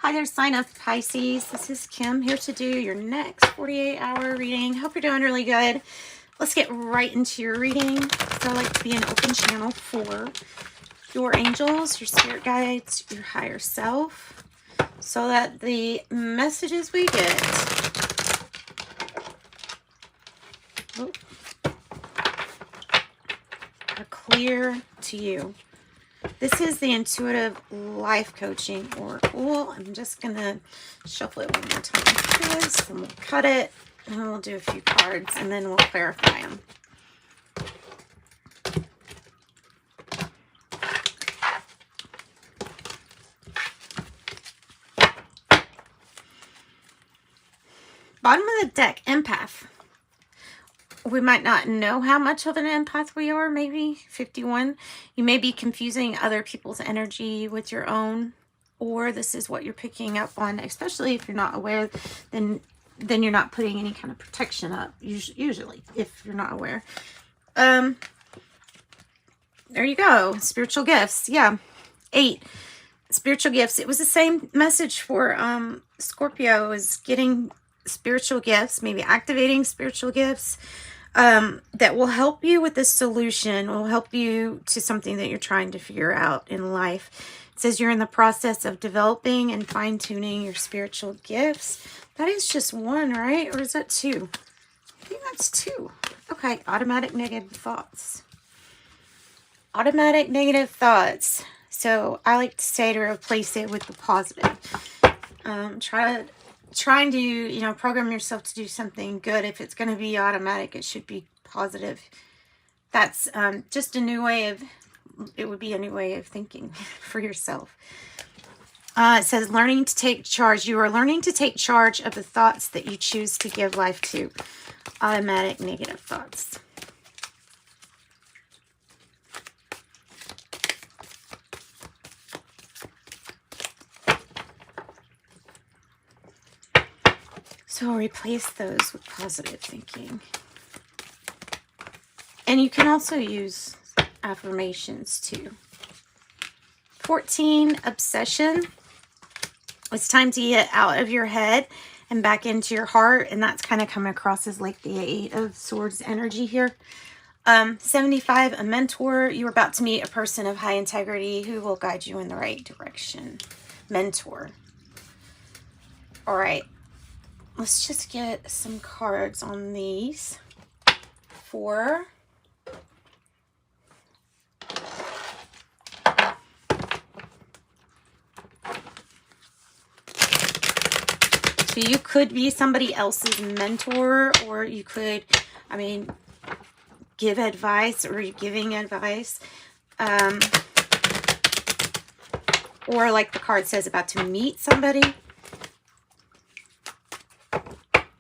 Hi there, sign of Pisces. This is Kim here to do your next 48-hour reading. Hope you're doing really good. Let's get right into your reading. So I like to be an open channel for your angels, your spirit guides, your higher self, so that the messages we get are clear to you. This is the Intuitive Life Coaching Oracle. I'm just going to shuffle it one more time like this, and we'll cut it, and we'll do a few cards, and then we'll clarify them. Bottom of the deck, empath. We might not know how much of an empath we are, maybe 51. You may be confusing other people's energy with your own, or this is what you're picking up on, especially if you're not aware, then you're not putting any kind of protection up, usually, if you're not aware. There you go, spiritual gifts, yeah. 8, spiritual gifts. It was the same message for Scorpio, is getting spiritual gifts, maybe activating spiritual gifts. That will help you with this solution, will help you to something that you're trying to figure out in life. It says you're in the process of developing and fine-tuning your spiritual gifts. That is just one, right? Or is that 2? I think that's 2. Okay, automatic negative thoughts. Automatic negative thoughts. So I like to say to replace it with the positive. Trying to, you know, program yourself to do something good. If it's going to be automatic, it should be positive. That's just a new way of, it would be a new way of thinking for yourself. It says learning to take charge. You are learning to take charge of the thoughts that you choose to give life to. Automatic negative thoughts. So replace those with positive thinking. And you can also use affirmations too. 14, obsession. It's time to get out of your head and back into your heart. And that's kind of come across as like the 8 of Swords energy here. 75, a mentor. You're about to meet a person of high integrity who will guide you in the right direction. Mentor. All right. Let's just get some cards on these. 4. So you could be somebody else's mentor, or you could, I mean, give advice, or you're giving advice. Or like the card says, about to meet somebody.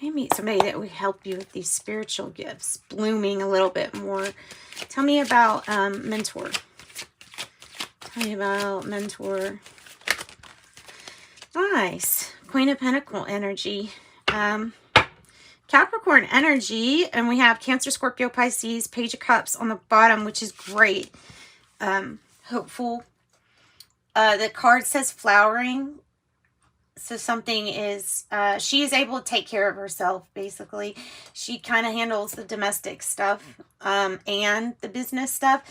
Maybe meet somebody that would help you with these spiritual gifts, blooming a little bit more. Tell me about mentor. Tell me about mentor. Nice. Queen of Pentacle energy. Capricorn energy. And we have Cancer, Scorpio, Pisces, Page of Cups on the bottom, which is great. Hopeful. The card says flowering. So something is, she is able to take care of herself, basically. She kind of handles the domestic stuff and the business stuff.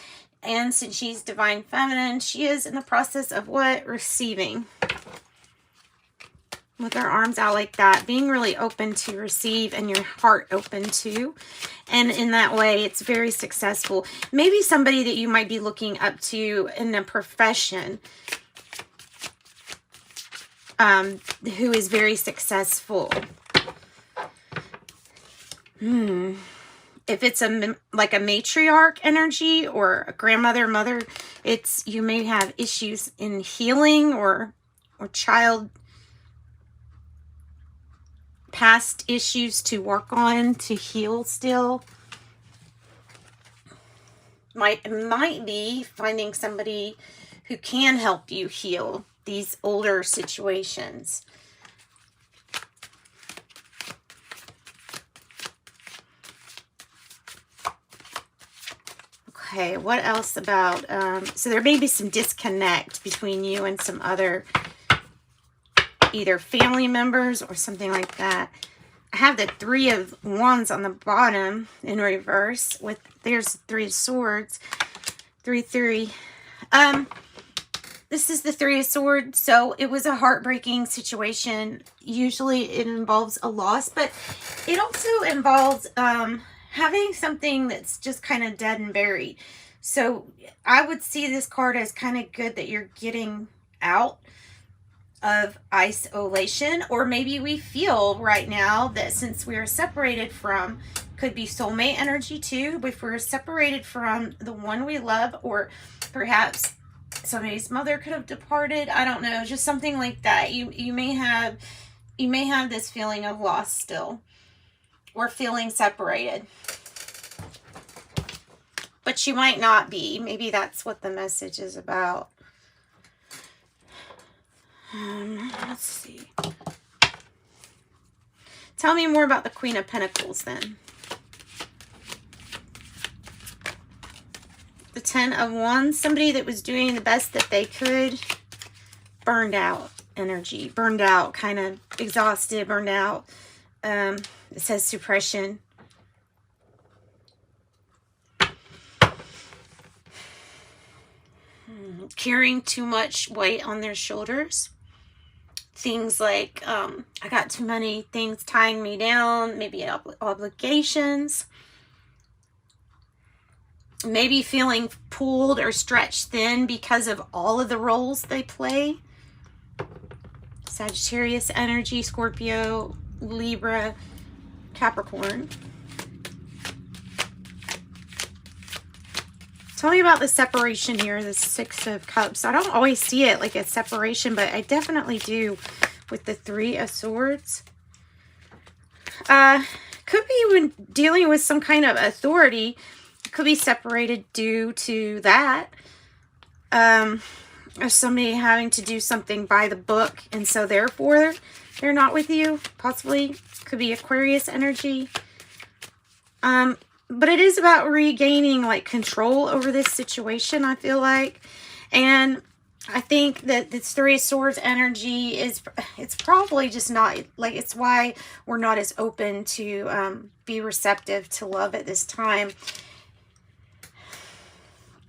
And since she's divine feminine, she is in the process of what? Receiving. With her arms out like that. Being really open to receive and your heart open to. And in that way, it's very successful. Maybe somebody that you might be looking up to in a profession. Who is very successful. If it's like a matriarch energy or a grandmother, mother, you may have issues in healing or child past issues to work on, to heal still. Might be finding somebody who can help you heal these older situations. Okay, what else about, so there may be some disconnect between you and some other either family members or something like that. I have the Three of Wands on the bottom in reverse with, there's Three of Swords, 3-3. This is the Three of Swords, so it was a heartbreaking situation. Usually it involves a loss, but it also involves having something that's just kind of dead and buried. So I would see this card as kind of good that you're getting out of isolation, or maybe we feel right now that since we are separated from, could be soulmate energy too, if we're separated from the one we love, or perhaps somebody's mother could have departed, I don't know, just something like that. You may have this feeling of loss still, or feeling separated, but you might not be. Maybe that's what the message is about. Let's see. Tell me more about the Queen of Pentacles then. The Ten of Wands. Somebody that was doing the best that they could. Burned out energy. Burned out. Kind of exhausted. Burned out. It says suppression. Carrying too much weight on their shoulders. Things like, I got too many things tying me down, maybe obligations, maybe feeling pulled or stretched thin because of all of the roles they play. Sagittarius energy, Scorpio, Libra, Capricorn. Tell me about the separation here, the Six of Cups. I don't always see it like a separation, but I definitely do with the Three of Swords. Could be when dealing with some kind of authority. Could be separated due to that. Or somebody having to do something by the book, and so therefore they're not with you. Possibly. Could be Aquarius energy. But it is about regaining like control over this situation, I feel like. And I think that this Three of Swords energy is, it's probably just not, like, it's why we're not as open to be receptive to love at this time.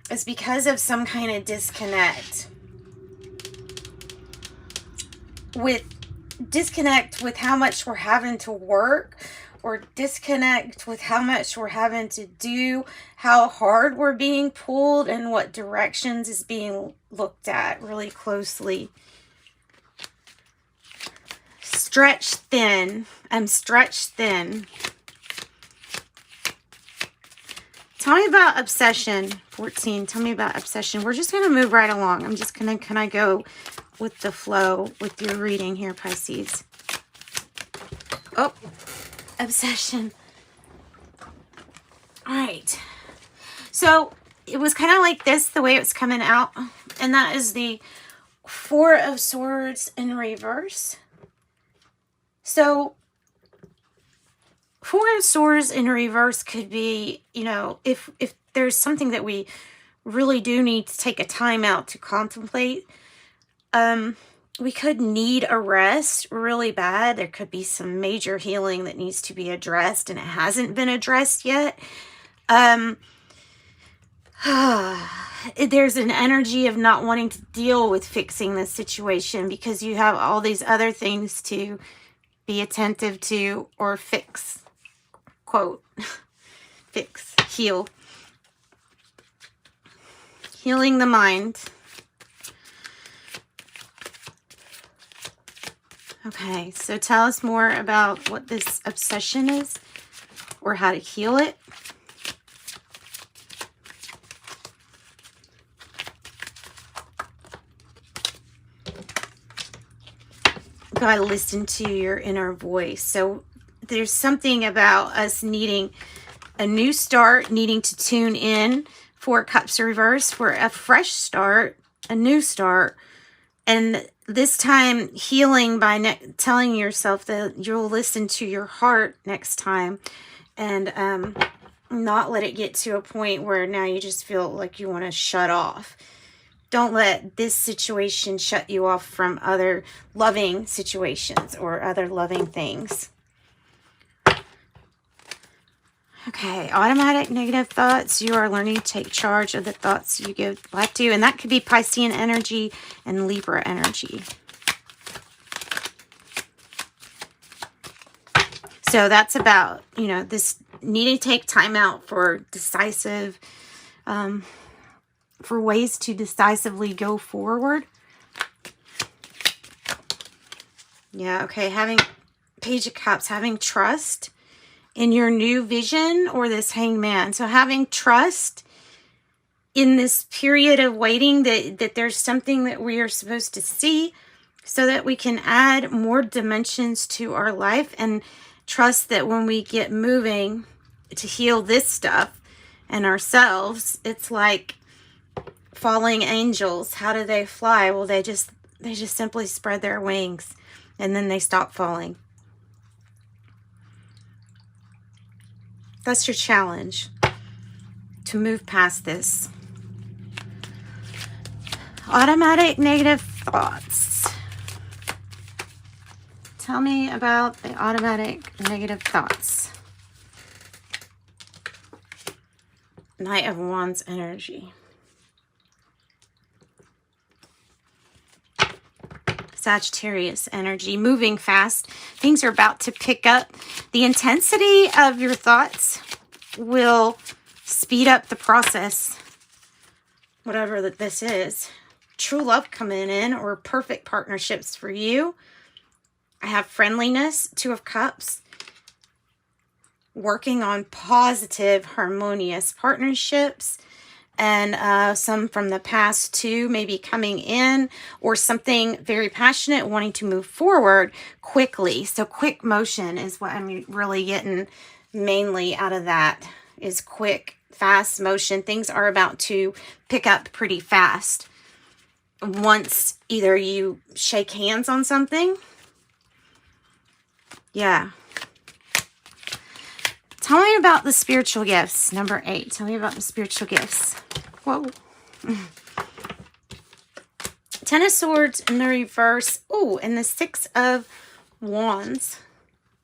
It's because of some kind of disconnect. Disconnect with how much we're having to work, or disconnect with how much we're having to do, how hard we're being pulled, and what directions is being looked at really closely. Stretched thin. I'm stretched thin. Tell me about obsession. 14. Tell me about obsession. We're just going to move right along. I'm just going to, can I go with the flow with your reading here, Pisces? Oh. Obsession. All right. So it was kind of like this, the way it was coming out. And that is the Four of Swords in reverse. So Four of Swords in reverse could be, you know, if there's something that we really do need to take a time out to contemplate, we could need a rest really bad. There could be some major healing that needs to be addressed, and it hasn't been addressed yet. There's an energy of not wanting to deal with fixing this situation because you have all these other things to be attentive to or fix. Quote. Fix. Heal. Healing the mind. Okay, so tell us more about what this obsession is, or how to heal it. Gotta listen to your inner voice. So there's something about us needing a new start, needing to tune in. Four Cups reverse for a fresh start, a new start. And this time, healing by telling yourself that you'll listen to your heart next time, and not let it get to a point where now you just feel like you want to shut off. Don't let this situation shut you off from other loving situations or other loving things. Okay, automatic negative thoughts. You are learning to take charge of the thoughts you give life to. And that could be Piscean energy and Libra energy. So that's about, you know, this needing to take time out for decisive, for ways to decisively go forward. Yeah, okay, having Page of Cups, having trust in your new vision, or this Hangman. So having trust in this period of waiting that there's something that we are supposed to see so that we can add more dimensions to our life, and trust that when we get moving to heal this stuff and ourselves, it's like falling angels. How do they fly? Well, they just simply spread their wings and then they stop falling. That's your challenge, to move past this. Automatic negative thoughts. Tell me about the automatic negative thoughts. Knight of Wands energy. Sagittarius energy, moving fast. Things are about to pick up. The intensity of your thoughts will speed up the process, whatever that this is. True love coming in, or perfect partnerships for you. I have friendliness, Two of Cups. Working on positive, harmonious partnerships. And some from the past too, maybe coming in, or something very passionate, wanting to move forward quickly. So quick motion is what I'm really getting mainly out of that, is quick, fast motion. Things are about to pick up pretty fast once either you shake hands on something. Yeah. Tell me about the spiritual gifts. Number 8. Tell me about the spiritual gifts. Whoa. 10 of Swords in the reverse. Oh, and the 6 of Wands.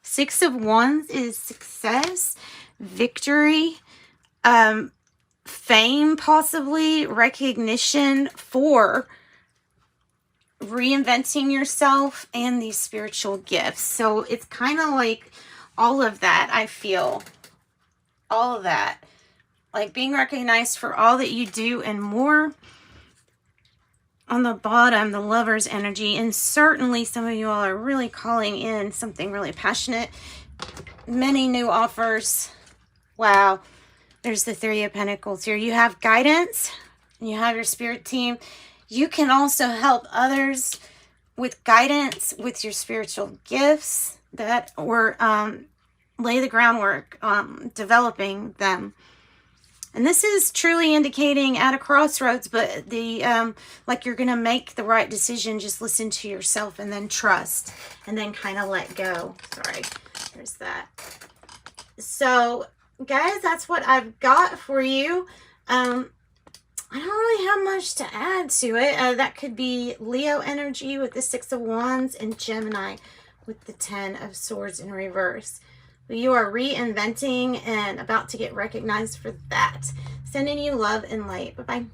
6 of Wands is success, victory, fame, possibly recognition for reinventing yourself, and these spiritual gifts. So it's kind of like all of that, I feel. All of that. Like being recognized for all that you do and more. On the bottom, the Lover's energy. And certainly some of you all are really calling in something really passionate. Many new offers. Wow. There's the 3 of Pentacles here. You have guidance. You have your spirit team. You can also help others with guidance with your spiritual gifts that were lay the groundwork, developing them. And this is truly indicating at a crossroads, but the like you're going to make the right decision. Just listen to yourself and then trust and then kind of let go. Sorry, there's that. So, guys, that's what I've got for you. I don't really have much to add to it. That could be Leo energy with the 6 of Wands and Gemini with the 10 of Swords in reverse. You are reinventing and about to get recognized for that. Sending you love and light. Bye-bye.